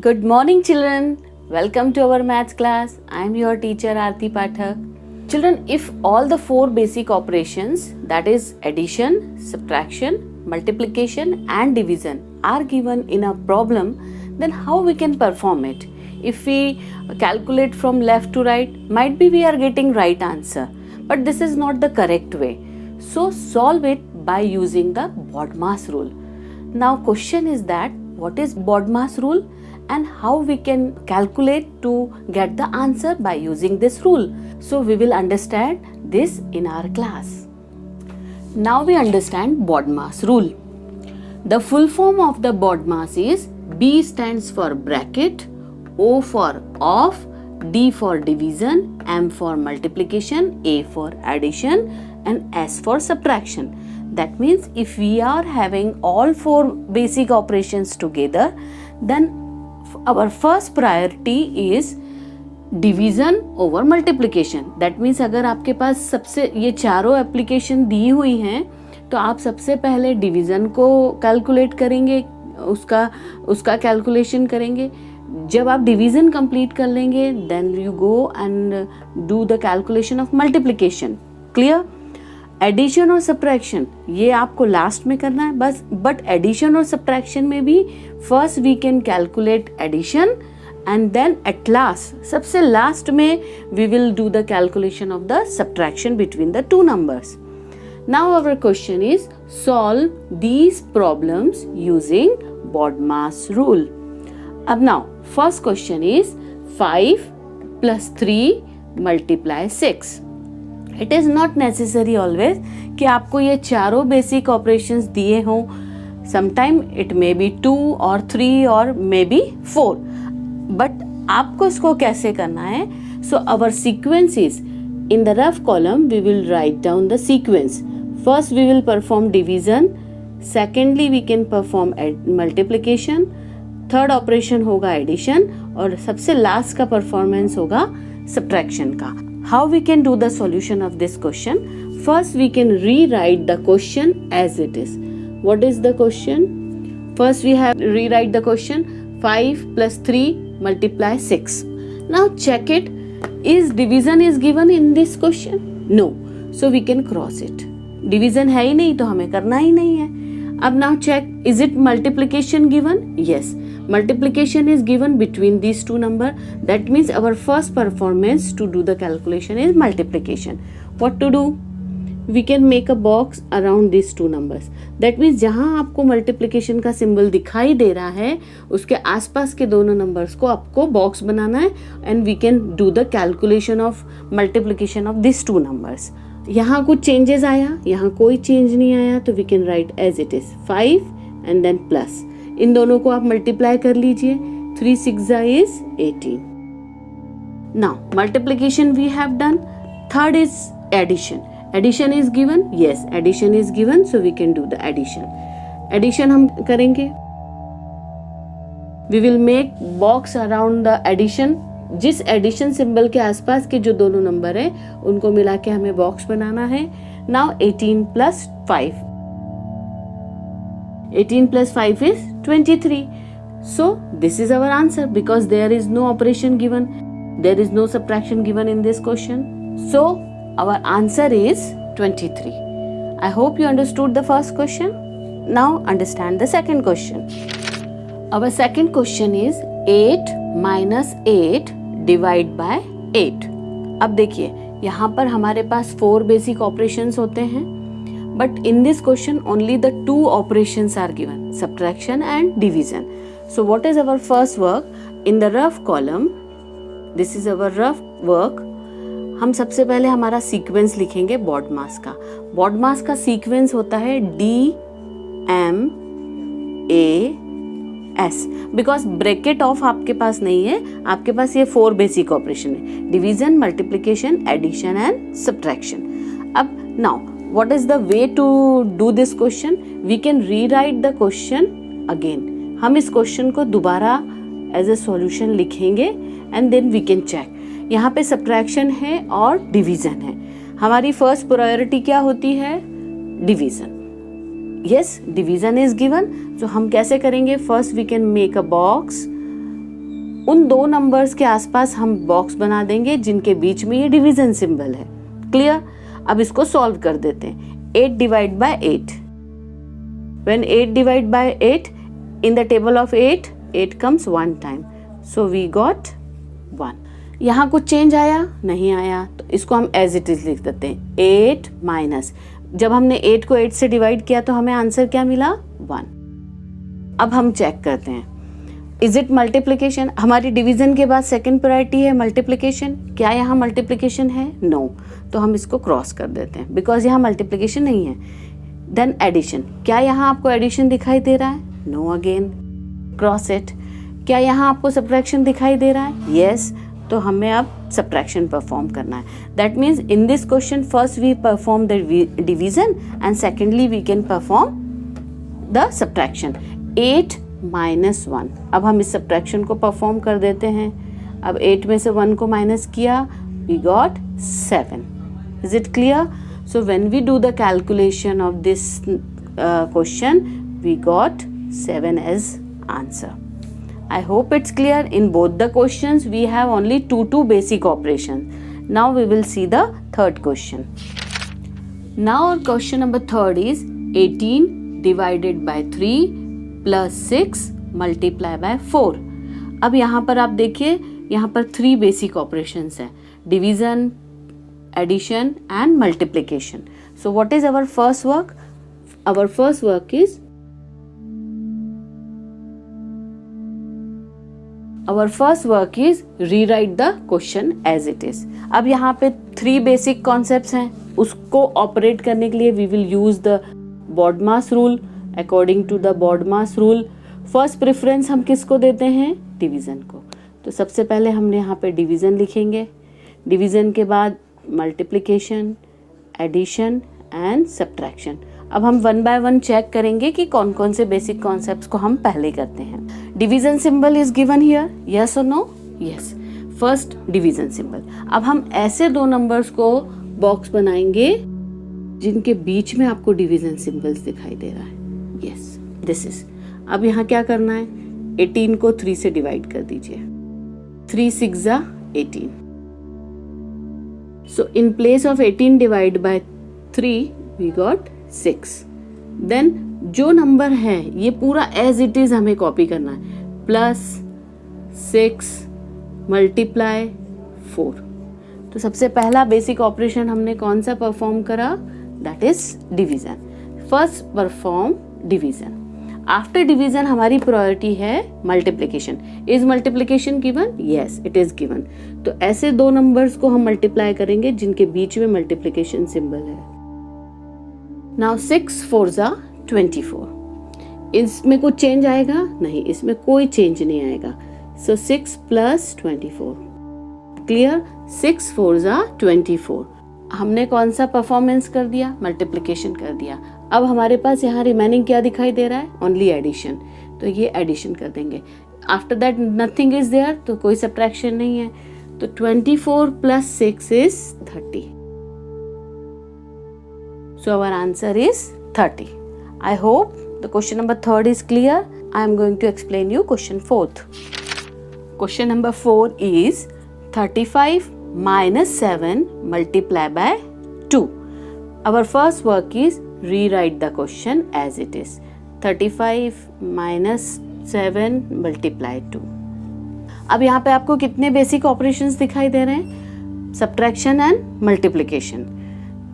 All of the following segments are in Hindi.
Good morning, children. Welcome to our maths class. I am your teacher Aarti Pathak. Children, if all the four basic operations, that is addition, subtraction, multiplication and division, are given in a problem, then how we can perform it? If we calculate from left to right, might be we are getting right answer, but this is not the correct way. So solve it by using the BODMAS rule. Now question is that what is BODMAS rule and how we can calculate to get the answer by using this rule. So we will understand this in our class. Now we understand BODMAS rule. The full form of the BODMAS is B stands for bracket, O for off, D for division, M for multiplication, A for addition and S for subtraction. That means if we are having all four basic operations together, then our first priority is division over multiplication. That means अगर आपके पास सबसे ये चारों एप्लीकेशन दी हुई हैं तो आप सबसे पहले डिवीज़न को कैलकुलेट करेंगे, उसका कैलकुलेशन करेंगे. जब आप डिवीज़न कंप्लीट कर लेंगे then you go and do the calculation of multiplication. Clear? Addition और सब्ट्रैक्शन ये आपको लास्ट में करना है बस. बट एडिशन और सब्ट्रैक्शन में भी first we can calculate addition and then at last सबसे लास्ट में we will do the calculation of the subtraction between the two numbers. Now our question is solve these problems using BODMAS rule. अब now first question is 5 + 3 × 6. It is not necessary always कि आपको ये चारों बेसिक ऑपरेशंस दिए हों. समटाइम इट मे बी 2 और 3 और मे बी 4. बट आपको इसको कैसे करना है? So our sequence is in the rough column we will write down the sequence. First we will perform division, secondly we can perform multiplication, third operation होगा एडिशन और सबसे लास्ट का परफॉर्मेंस होगा सब्ट्रैक्शन का. How we can do the solution of this question? First we can rewrite the question as it is. What is the question? First we have rewrite the question 5 + 3 × 6. Now check it. Is division is given in this question? No. So we can cross it. Division है ही नहीं तो हमें करना ही नहीं है. अब now check, is it multiplication given? Yes. Multiplication is given between these two numbers. That means our first performance to do the calculation is multiplication. What to do? We can make a box around these two numbers. That means जहाँ आपको multiplication का symbol दिखाई दे रहा है उसके आसपास के दोनों numbers को आपको box बनाना है and we can do the calculation of multiplication of these two numbers. यहाँ कुछ changes आया, यहाँ कोई change नहीं आया तो we can write as it is 5 and then plus. इन दोनों को आप मल्टीप्लाई कर लीजिए. 3 × 6 is 18. Now multiplication we have done. Third is addition. Addition is given. Yes, addition is given, so we can do the addition. Addition हम करेंगे. We will make box around the addition. जिस एडिशन सिंबल के आसपास के जो दोनों नंबर है उनको मिला के हमें बॉक्स बनाना है. Now 18 + 5. 18 + 5 is 23. So this is our answer because there is no operation given. There is no subtraction given in this question. So our answer is 23. I hope you understood the first question. Now understand the second question. Our second question is 8 - 8 divide by 8. अब देखिए यहाँ पर हमारे पास 4 बेसिक ऑपरेशंस होते हैं. But in this question only the 2 operations are given, subtraction and division. So what is our first work? In the rough column, this is our rough work. हम सबसे पहले हमारा सीक्वेंस लिखेंगे BODMAS का. BODMAS का सीक्वेंस होता है D M A S. Because bracket of आपके पास नहीं है, आपके पास ये 4 बेसिक ऑपरेशन है, division, multiplication, addition and subtraction. अब now what is the way to do this question? We can rewrite the question again. हम इस क्वेश्चन को दोबारा एज ए सॉल्यूशन लिखेंगे and then we can check. यहाँ पे सब्ट्रैक्शन है और डिवीजन है. हमारी फर्स्ट प्रायोरिटी क्या होती है? Division. Yes, division is given. तो हम कैसे करेंगे? First we can make a box उन दो नंबर्स के आसपास हम बॉक्स बना देंगे जिनके बीच में ये डिवीजन सिंबल है। क्लियर? अब इसको सॉल्व कर देते हैं। 8 divide by 8, when 8 divide by 8 in the table of 8 comes one time, so we got 1. यहाँ कुछ चेंज आया? नहीं आया, तो इसको हम एज इट इज लिख देते हैं। 8 माइनस, जब हमने 8 को 8 से डिवाइड किया तो हमें आंसर क्या मिला? 1. अब हम चेक करते हैं, इज इट मल्टीप्लिकेशन? हमारी डिवीजन के बाद सेकंड प्रायोरिटी है मल्टीप्लिकेशन। क्या यहाँ मल्टीप्लिकेशन है? नो, तो हम इसको क्रॉस कर देते हैं बिकॉज यहाँ मल्टीप्लिकेशन नहीं है। देन एडिशन, क्या यहाँ आपको एडिशन दिखाई दे रहा है? No, again cross it. क्या यहाँ आपको सब्ट्रैक्शन दिखाई दे रहा है? यस, तो हमें अब सब्ट्रैक्शन परफॉर्म करना है। That means in this question first we perform the division and secondly we can perform the subtraction. 8 minus 1, अब हम इस सब्ट्रैक्शन को परफॉर्म कर देते हैं। अब 8 में से 1 को माइनस किया, we got 7. Is it clear? So when we do the calculation of this question, we got 7 as answer. I hope it's clear. In both the questions, we have only two basic operations. Now we will see the third question. Now our question number 3 is 18 divided by 3 plus 6 multiply by 4. अब यहाँ पर आप देखिए, यहाँ पर 3 basic operations हैं, division, addition and multiplication. So what is our first work? Our first work is rewrite the question as it is. अब यहाँ पे 3 basic concepts हैं, उसको ऑपरेट करने के लिए we will use the BODMAS rule. According to the BODMAS rule, first preference हम किसको देते हैं? डिवीजन को। तो सबसे पहले हमने यहाँ पे डिवीजन लिखेंगे, डिवीजन के बाद मल्टीप्लिकेशन, एडिशन एंड सब्ट्रैक्शन। अब हम 1 बाय 1 चेक करेंगे कि कौन कौन से बेसिक कॉन्सेप्ट्स को हम पहले करते हैं। Division symbol is given here, yes और no? Yes, first division symbol. अब हम ऐसे दो नंबर्स को बॉक्स बनाएंगे जिनके बीच में आपको डिवीजन सिंबल्स दिखाई दे रहा है। Yes, this is. अब यहाँ क्या करना है? 18 को 3 से डिवाइड कर दीजिए। 3 6 18. So in place of 18 divided by 3 we got 6. Then जो नंबर है ये पूरा as it is हमें कॉपी करना है। Plus 6 multiply 4। तो सबसे पहला बेसिक ऑपरेशन हमने कौन सा परफॉर्म करा? That is division. First perform division. After division हमारी प्रायोरिटी है multiplication. Is multiplication given? Yes, it is given. तो ऐसे दो नंबर्स को हम मल्टीप्लाई करेंगे जिनके बीच में मल्टीप्लिकेशन सिंबल है। नाउ 6 4 24। इसमें कुछ चेंज आएगा? नहीं, इसमें कोई चेंज नहीं आएगा। सो 6 प्लस 24। क्लियर? 6 4 24। हमने कौन सा परफॉर्मेंस कर दिया? मल्टीप्लिकेशन कर दिया। अब हमारे पास यहाँ रिमेनिंग क्या दिखाई दे रहा है? Only addition. तो ये एडिशन कर देंगे। After that nothing is there, तो कोई सब्ट्रैक्शन नहीं है। तो 24 plus 6 is 30. So our answer is 30. I hope the question number 3 is clear. I am going to explain you question 4th. Question number 4 is 35 minus 7 multiply by 2. Our first work is rewrite the question as it is. 35 minus 7 multiply 2. अब यहाँ पे आपको कितने बेसिक ऑपरेशंस दिखाई दे रहे हैं? Subtraction and multiplication.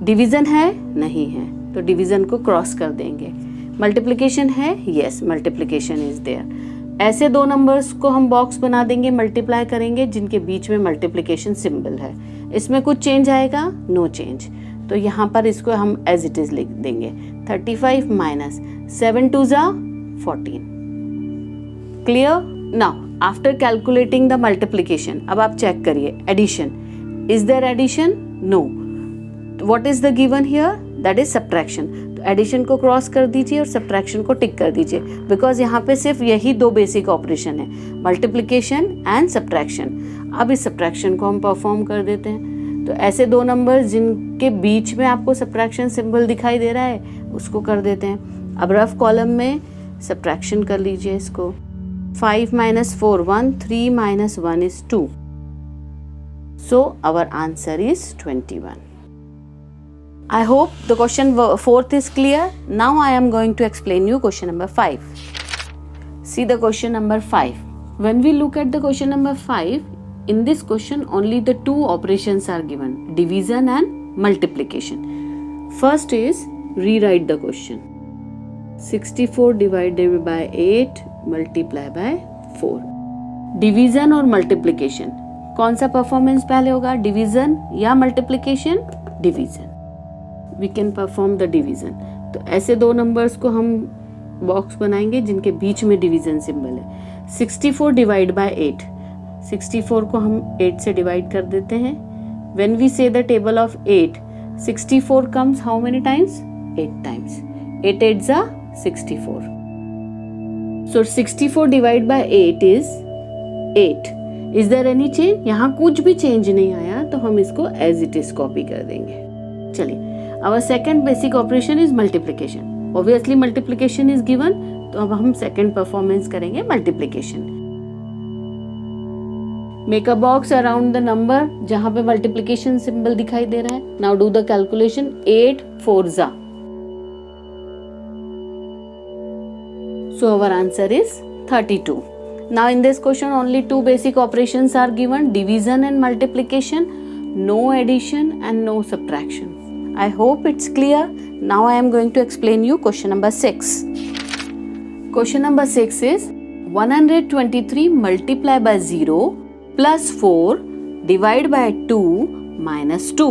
डिवीजन है? नहीं है, तो डिवीजन को क्रॉस कर देंगे। मल्टीप्लिकेशन है? Yes, multiplication is there. ऐसे दो नंबर्स को हम बॉक्स बना देंगे, मल्टीप्लाई करेंगे जिनके बीच में मल्टीप्लिकेशन सिंबल है। इसमें कुछ चेंज आएगा? No change. तो यहाँ पर इसको हम एज इट इज लिख देंगे। 35 minus 7 2 14. Clear? Now after calculating the multiplication, अब आप चेक करिए addition. Is there addition? No. What is the given here? That is subtraction. तो एडिशन को क्रॉस कर दीजिए और सब्ट्रैक्शन को टिक कर दीजिए, बिकॉज यहाँ पे सिर्फ यही दो बेसिक ऑपरेशन है, मल्टीप्लिकेशन एंड सब्ट्रैक्शन। अब इस सब्ट्रैक्शन को हम परफॉर्म कर देते हैं। तो ऐसे दो नंबर जिनके बीच में आपको सब्ट्रैक्शन सिंबल दिखाई दे रहा है उसको कर देते हैं। अब रफ कॉलम में सब्ट्रैक्शन कर लीजिए इसको। 5 minus 4, 1. 3 minus 1 is 2. So our answer is 21. I hope the question 4th is clear. Now I am going to explain you question number 5. See the question number 5. When we look at the question number 5, in this question only the two operations are given, division and multiplication. First is rewrite the question. 64 divided by 8 multiply by 4. Division और मल्टीप्लिकेशन, कौन सा परफॉर्मेंस पहले होगा, डिवीजन या multiplication? Division. We can perform the division. तो ऐसे दो नंबर्स को हम बॉक्स बनाएंगे जिनके बीच में डिवीजन सिंबल है. 64 डिवाइड बाय 8, 64 को हम 8 से डिवाइड कर देते हैं. व्हेन वी से the table of 8, 64 comes how many times? 8 times. 8 8s are 64. So 64 divided by 8 is 8. Is there any change? यहाँ कुछ भी चेंज नहीं आया तो हम इसको as it is कॉपी कर देंगे. चलिए, our second basic operation is multiplication. Obviously multiplication is given, तो अब हम second performance करेंगे multiplication. Make a box around the number जहाँ पे multiplication symbol दिखाई दे रहा है. Now do the calculation. 8 4s are. So our answer is 32. Now in this question only two basic operations are given, division and multiplication, no addition and no subtraction. I hope it's clear. Now I am going to explain you question number 6. Question number 6 is 123 multiply by 0 plus 4 divide by 2 minus 2.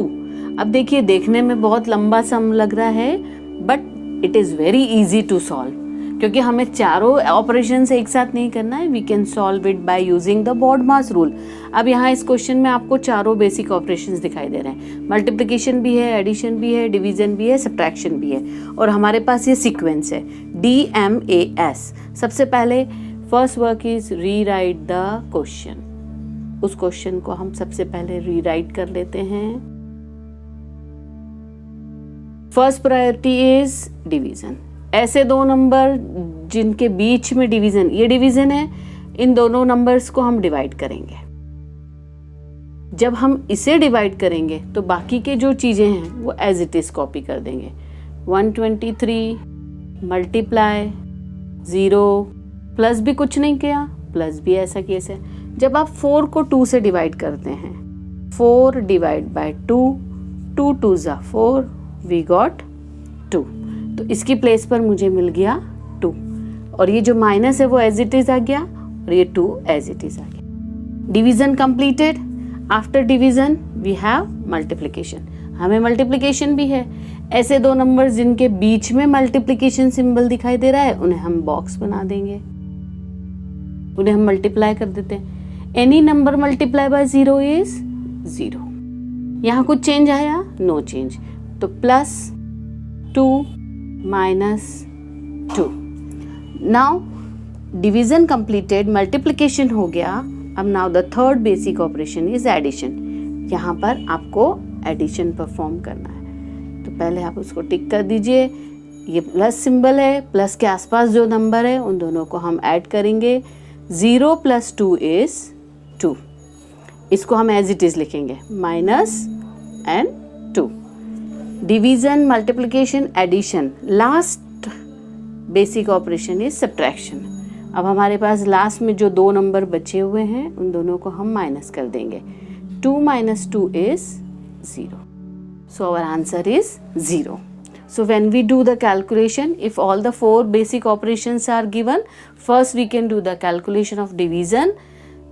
अब देखिए, देखने में बहुत लंबा सम लग रहा है but it is very easy to solve, क्योंकि हमें चारों ऑपरेशन से एक साथ नहीं करना है. We can solve it by using the BODMAS rule. अब यहाँ इस क्वेश्चन में आपको चारों बेसिक ऑपरेशंस दिखाई दे रहे हैं. मल्टीप्लिकेशन भी है, एडिशन भी है, डिवीजन भी है, सब्ट्रैक्शन भी है, और हमारे पास ये सीक्वेंस है DMAS. सबसे पहले first work is rewrite the question. उस क्वेश्चन को हम सबसे पहले रीराइट कर लेते हैं. First priority is division. ऐसे दो नंबर जिनके बीच में डिवीजन, ये डिवीजन है, इन दोनों नंबर्स को हम डिवाइड करेंगे. जब हम इसे डिवाइड करेंगे तो बाकी के जो चीज़ें हैं वो एज इट इज़ कॉपी कर देंगे. 123 मल्टीप्लाई 0, प्लस भी कुछ नहीं किया, प्लस भी ऐसा केस है. जब आप 4 को 2 से डिवाइड करते हैं, 4 divide by 2, 2 2s are 4, we got 2. तो इसकी प्लेस पर मुझे मिल गया 2, और ये जो माइनस है वो एज इट इज आ गया, और ये 2 एज इट इज आ गया. Division completed. After division we have multiplication. हमें मल्टीप्लिकेशन भी है. ऐसे दो नंबर जिनके बीच में मल्टीप्लिकेशन सिंबल दिखाई दे रहा है उन्हें हम बॉक्स बना देंगे, उन्हें हम मल्टीप्लाई कर देते हैं. Any number multiply by 0 is 0. यहाँ कुछ चेंज आया? No change. तो plus 2 minus 2. Now division completed, multiplication हो गया. अब now the third basic operation is addition. यहाँ पर आपको addition परफॉर्म करना है. तो पहले आप उसको टिक कर दीजिए. ये प्लस सिंबल है, प्लस के आसपास जो नंबर है उन दोनों को हम ऐड करेंगे. 0 plus 2 is 2. इसको हम एज इट इज़ लिखेंगे, minus and 2. Division, multiplication, addition. Last basic operation is subtraction. अब हमारे पास लास्ट में जो दो नंबर बचे हुए हैं उन दोनों को हम माइनस कर देंगे. 2 minus 2 is 0. So our answer is 0. So when we do the calculation, if all the 4 basic operations are given, first we can do the calculation of division,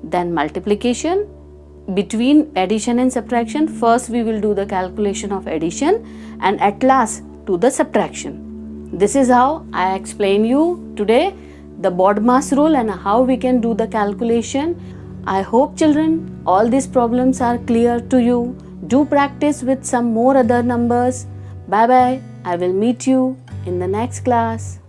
then multiplication. Between addition and subtraction, first we will do the calculation of addition and at last to the subtraction. This is how I explain you today the BODMAS rule and how we can do the calculation. I hope children all these problems are clear to you. Do practice with some more other numbers. Bye bye. I will meet you in the next class.